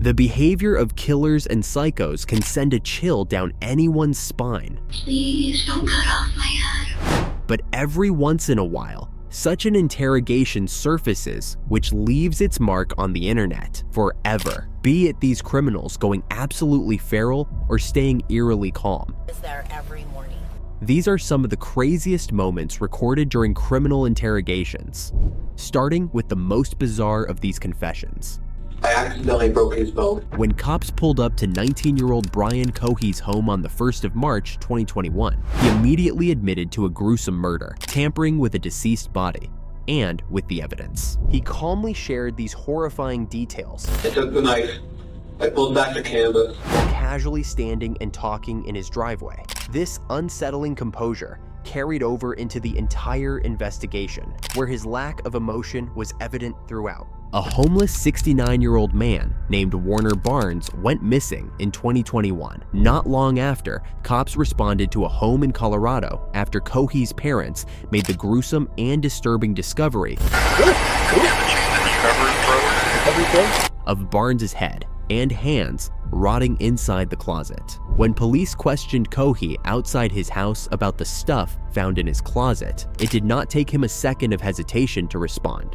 The behavior of killers and psychos can send a chill down anyone's spine. Please don't cut off my head. But every once in a while, such an interrogation surfaces, which leaves its mark on the internet forever, be it these criminals going absolutely feral or staying eerily calm. Is there every morning. These are some of the craziest moments recorded during criminal interrogations, starting with the most bizarre of these confessions. I accidentally broke his bone. When cops pulled up to 19-year-old Brian Cohy's home on the 1st of March, 2021, he immediately admitted to a gruesome murder, tampering with a deceased body, and with the evidence. He calmly shared these horrifying details. I took the knife. I pulled back the canvas. While casually standing and talking in his driveway. This unsettling composure carried over into the entire investigation, where his lack of emotion was evident throughout. A homeless 69-year-old man named Warner Barnes went missing in 2021. Not long after, cops responded to a home in Colorado after Cohy's parents made the gruesome and disturbing discovery of Barnes's head and hands rotting inside the closet. When police questioned Cohy outside his house about the stuff found in his closet, it did not take him a second of hesitation to respond.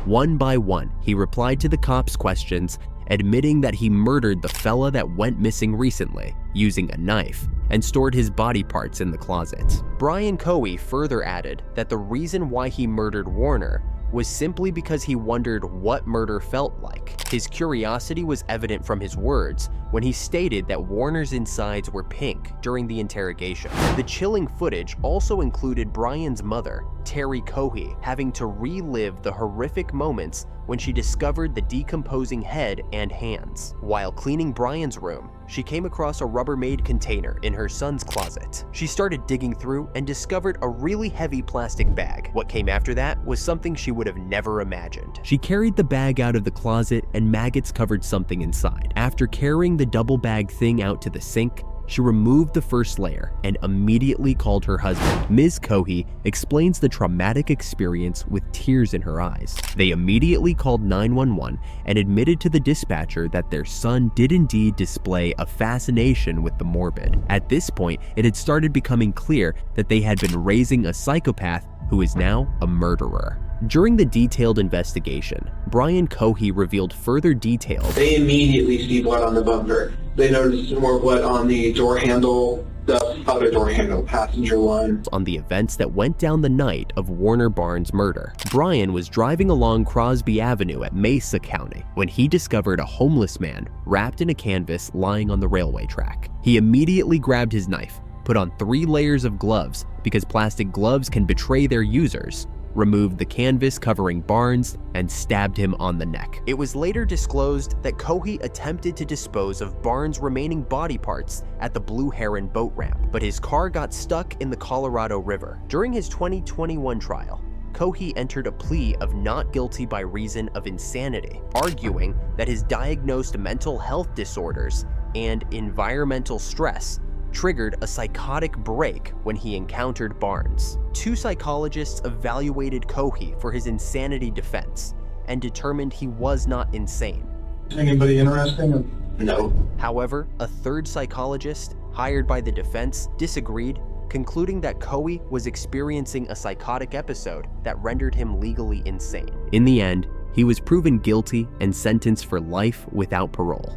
One by one, he replied to the cops' questions, admitting that he murdered the fella that went missing recently using a knife and stored his body parts in the closet. Brian Cohy further added that the reason why he murdered Warner was simply because he wondered what murder felt like. His curiosity was evident from his words when he stated that Warner's insides were pink during the interrogation. The chilling footage also included Brian's mother, Terry Cohy, having to relive the horrific moments when she discovered the decomposing head and hands. While cleaning Brian's room, she came across a Rubbermaid container in her son's closet. She started digging through and discovered a really heavy plastic bag. What came after that was something she would have never imagined. She carried the bag out of the closet and maggots covered something inside. After carrying the double bag thing out to the sink, she removed the first layer and immediately called her husband. Ms. Cohy explains the traumatic experience with tears in her eyes. They immediately called 911 and admitted to the dispatcher that their son did indeed display a fascination with the morbid. At this point, it had started becoming clear that they had been raising a psychopath who is now a murderer. During the detailed investigation, Brian Cohy revealed further details. They immediately see blood on the bumper. They notice more blood on the door handle, the other door handle, passenger one. On the events that went down the night of Warner Barnes' murder. Brian was driving along Crosby Avenue at Mesa County when he discovered a homeless man wrapped in a canvas lying on the railway track. He immediately grabbed his knife, put on 3 layers of gloves because plastic gloves can betray their users, removed the canvas covering Barnes, and stabbed him on the neck. It was later disclosed that Cohy attempted to dispose of Barnes' remaining body parts at the Blue Heron boat ramp, but his car got stuck in the Colorado River. During his 2021 trial, Cohy entered a plea of not guilty by reason of insanity, arguing that his diagnosed mental health disorders and environmental stress triggered a psychotic break when he encountered Barnes. 2 psychologists evaluated Cohy for his insanity defense and determined he was not insane. Anybody interesting? No. However, a 3rd psychologist, hired by the defense, disagreed, concluding that Cohy was experiencing a psychotic episode that rendered him legally insane. In the end, he was proven guilty and sentenced for life without parole.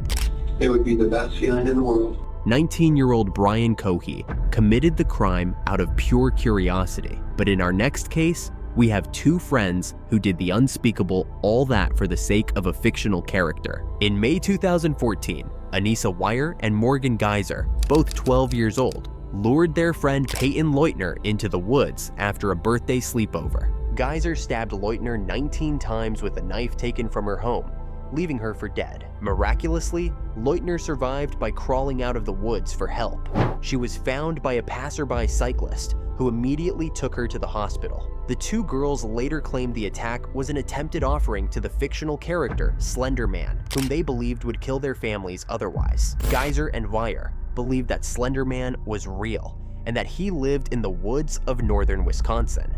It would be the best feeling in the world. 19-year-old Brian Cohy committed the crime out of pure curiosity. But in our next case, we have 2 friends who did the unspeakable, all that for the sake of a fictional character. In May 2014, Anissa Weier and Morgan Geyser, both 12 years old, lured their friend Peyton Leutner into the woods after a birthday sleepover. Geyser stabbed Leutner 19 times with a knife taken from her home, leaving her for dead. Miraculously, Leutner survived by crawling out of the woods for help. She was found by a passerby cyclist who immediately took her to the hospital. The 2 girls later claimed the attack was an attempted offering to the fictional character Slender Man, whom they believed would kill their families otherwise. Geyser and Weier believed that Slender Man was real and that he lived in the woods of northern Wisconsin.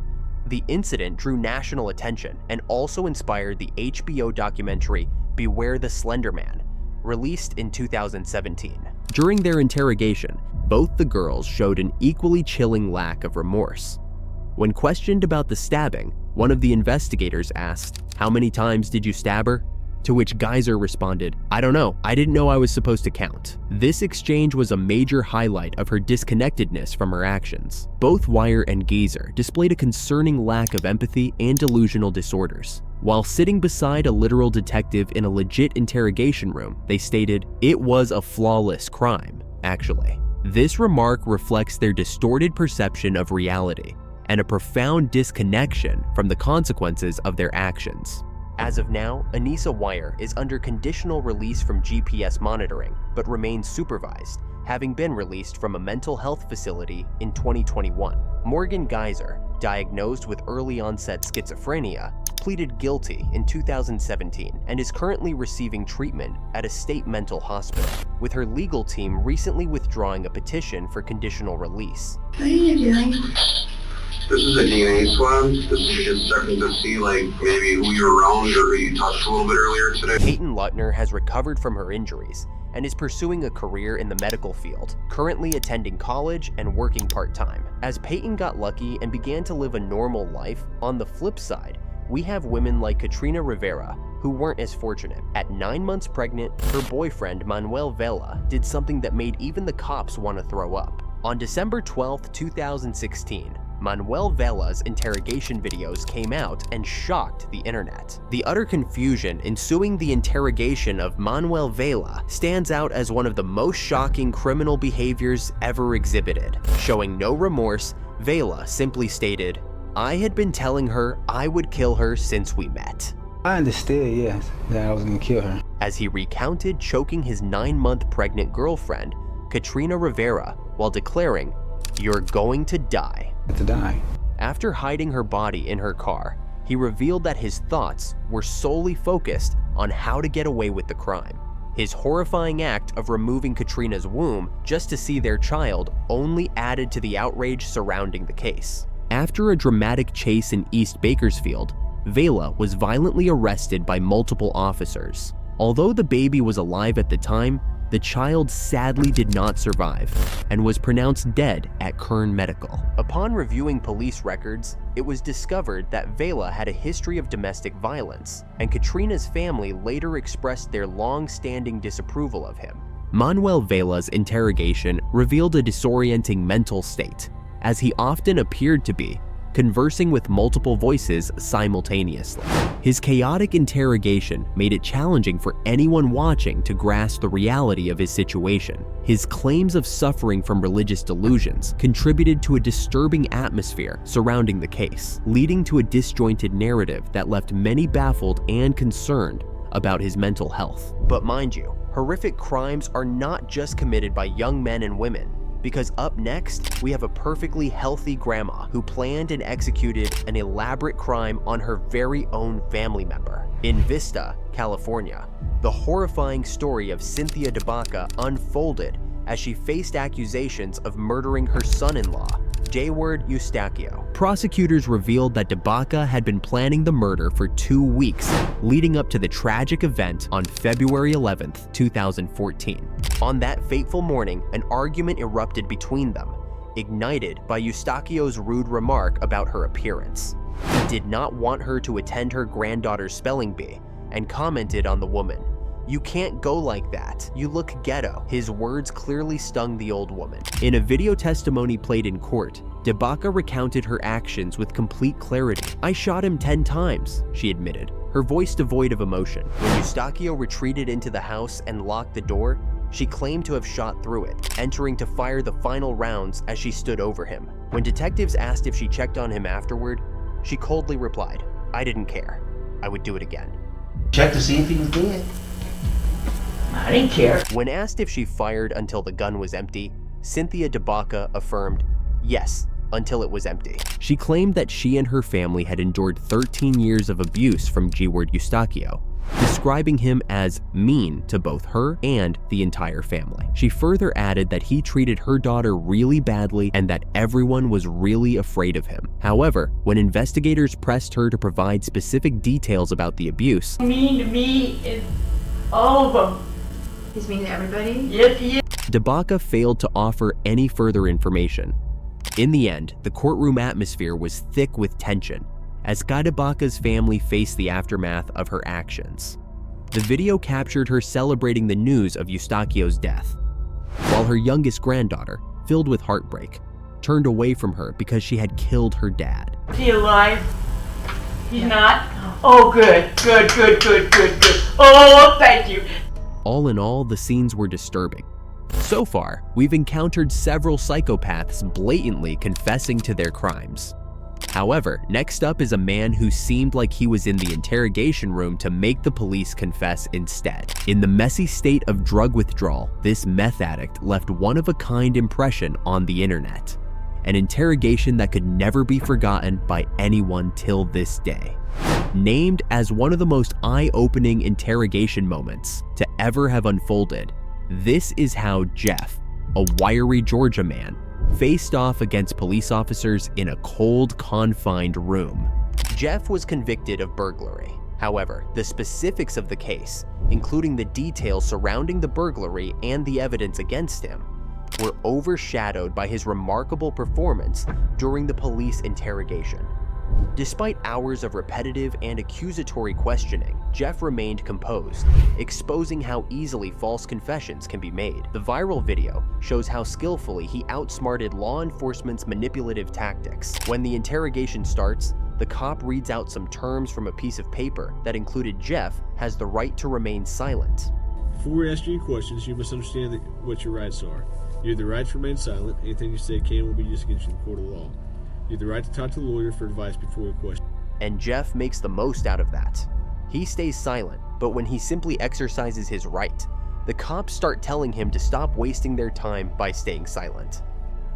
The incident drew national attention and also inspired the HBO documentary Beware the Slender Man, released in 2017. During their interrogation, both the girls showed an equally chilling lack of remorse. When questioned about the stabbing, one of the investigators asked, "How many times did you stab her?" To which Geyser responded, "I don't know, I didn't know I was supposed to count." This exchange was a major highlight of her disconnectedness from her actions. Both Wire and Geyser displayed a concerning lack of empathy and delusional disorders. While sitting beside a literal detective in a legit interrogation room, they stated, "It was a flawless crime, actually." This remark reflects their distorted perception of reality and a profound disconnection from the consequences of their actions. As of now, Anissa Wire is under conditional release from GPS monitoring, but remains supervised, having been released from a mental health facility in 2021. Morgan Geyser, diagnosed with early-onset schizophrenia, pleaded guilty in 2017 and is currently receiving treatment at a state mental hospital, with her legal team recently withdrawing a petition for conditional release. What are you doing? This is a DNA swab. This is just checking to see, like, maybe who you're around or who you touched a little bit earlier today. Peyton Lutner has recovered from her injuries and is pursuing a career in the medical field, currently attending college and working part-time. As Peyton got lucky and began to live a normal life, on the flip side, we have women like Katrina Rivera, who weren't as fortunate. At 9 months pregnant, her boyfriend Manuel Vela did something that made even the cops want to throw up. On December 12, 2016, Manuel Vela's interrogation videos came out and shocked the internet. The utter confusion ensuing the interrogation of Manuel Vela stands out as one of the most shocking criminal behaviors ever exhibited. Showing no remorse, Vela simply stated, "I had been telling her I would kill her since we met." I understood, yes, that I was gonna kill her. As he recounted choking his 9-month pregnant girlfriend, Katrina Rivera, while declaring, "You're going to die." To die. After hiding her body in her car, he revealed that his thoughts were solely focused on how to get away with the crime. His horrifying act of removing Katrina's womb just to see their child only added to the outrage surrounding the case. After a dramatic chase in East Bakersfield, Vela was violently arrested by multiple officers. Although the baby was alive at the time, the child sadly did not survive and was pronounced dead at Kern Medical. Upon reviewing police records, it was discovered that Vela had a history of domestic violence, and Katrina's family later expressed their long-standing disapproval of him. Manuel Vela's interrogation revealed a disorienting mental state, as he often appeared to be conversing with multiple voices simultaneously. His chaotic interrogation made it challenging for anyone watching to grasp the reality of his situation. His claims of suffering from religious delusions contributed to a disturbing atmosphere surrounding the case, leading to a disjointed narrative that left many baffled and concerned about his mental health. But mind you, horrific crimes are not just committed by young men and women, because up next, we have a perfectly healthy grandma who planned and executed an elaborate crime on her very own family member. In Vista, California, the horrifying story of Cynthia DeBaca unfolded as she faced accusations of murdering her son-in-law, Jayward Eustaquio. Prosecutors revealed that DeBaca had been planning the murder for 2 weeks, leading up to the tragic event on February 11th, 2014. On that fateful morning, an argument erupted between them, ignited by Eustaquio's rude remark about her appearance. He did not want her to attend her granddaughter's spelling bee and commented on the woman. "You can't go like that. You look ghetto." His words clearly stung the old woman. In a video testimony played in court, DeBaca recounted her actions with complete clarity. "I shot him 10 times, she admitted, her voice devoid of emotion. When Eustaquio retreated into the house and locked the door, she claimed to have shot through it, entering to fire the final rounds as she stood over him. When detectives asked if she checked on him afterward, she coldly replied, "I didn't care. I would do it again." Check to see if he was dead. I didn't care. When asked if she fired until the gun was empty, Cynthia DeBaca affirmed, "Yes, until it was empty." She claimed that she and her family had endured 13 years of abuse from Jayward Eustaquio, describing him as mean to both her and the entire family. She further added that he treated her daughter really badly and that everyone was really afraid of him. However, when investigators pressed her to provide specific details about the abuse, Mean to me is all of them. He's mean to everybody? Yes, he is. Dabaka failed to offer any further information. In the end, the courtroom atmosphere was thick with tension as Guy Dabaka's family faced the aftermath of her actions. The video captured her celebrating the news of Eustachio's death, while her youngest granddaughter, filled with heartbreak, turned away from her because she had killed her dad. Is he alive? He's not? Oh, good. Oh, thank you. All in all, the scenes were disturbing. So far, we've encountered several psychopaths blatantly confessing to their crimes. However, next up is a man who seemed like he was in the interrogation room to make the police confess instead. In the messy state of drug withdrawal, this meth addict left one-of-a-kind impression on the internet. An interrogation that could never be forgotten by anyone till this day. Named as one of the most eye-opening interrogation moments to ever have unfolded, this is how Jeff, a wiry Georgia man, faced off against police officers in a cold, confined room. Jeff was convicted of burglary. However, the specifics of the case, including the details surrounding the burglary and the evidence against him, were overshadowed by his remarkable performance during the police interrogation. Despite hours of repetitive and accusatory questioning, Jeff remained composed, exposing how easily false confessions can be made. The viral video shows how skillfully he outsmarted law enforcement's manipulative tactics. When the interrogation starts, the cop reads out some terms from a piece of paper that included Jeff has the right to remain silent. Before we ask you any questions, you must understand what your rights are. You have the right to remain silent. Anything you say can and will be used against you in the court of law. You have the right to talk to a lawyer for advice before a question. And Jeff makes the most out of that. He stays silent, but when he simply exercises his right, the cops start telling him to stop wasting their time by staying silent.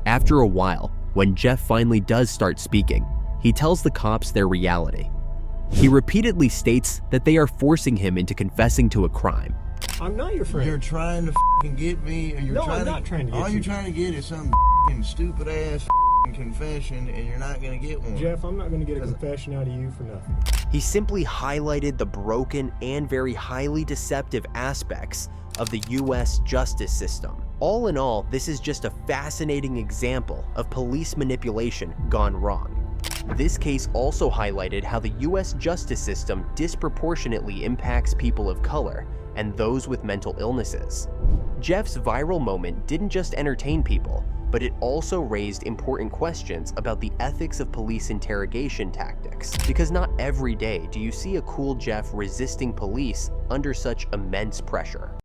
After a while, when Jeff finally does start speaking, he tells the cops their reality. He repeatedly states that they are forcing him into confessing to a crime. I'm not your friend. You're trying to f***ing get me, or you're No, trying I'm not trying to get all you. you're trying to get is some f***ing stupid ass confession, and you're not gonna get one. Jeff, I'm not going to get a confession out of you for nothing. He simply highlighted the broken and very highly deceptive aspects of the US justice system. All in all, this is just a fascinating example of police manipulation gone wrong. This case also highlighted how the US justice system disproportionately impacts people of color and those with mental illnesses. Jeff's viral moment didn't just entertain people, but it also raised important questions about the ethics of police interrogation tactics. Because not every day do you see a cool Jeff resisting police under such immense pressure.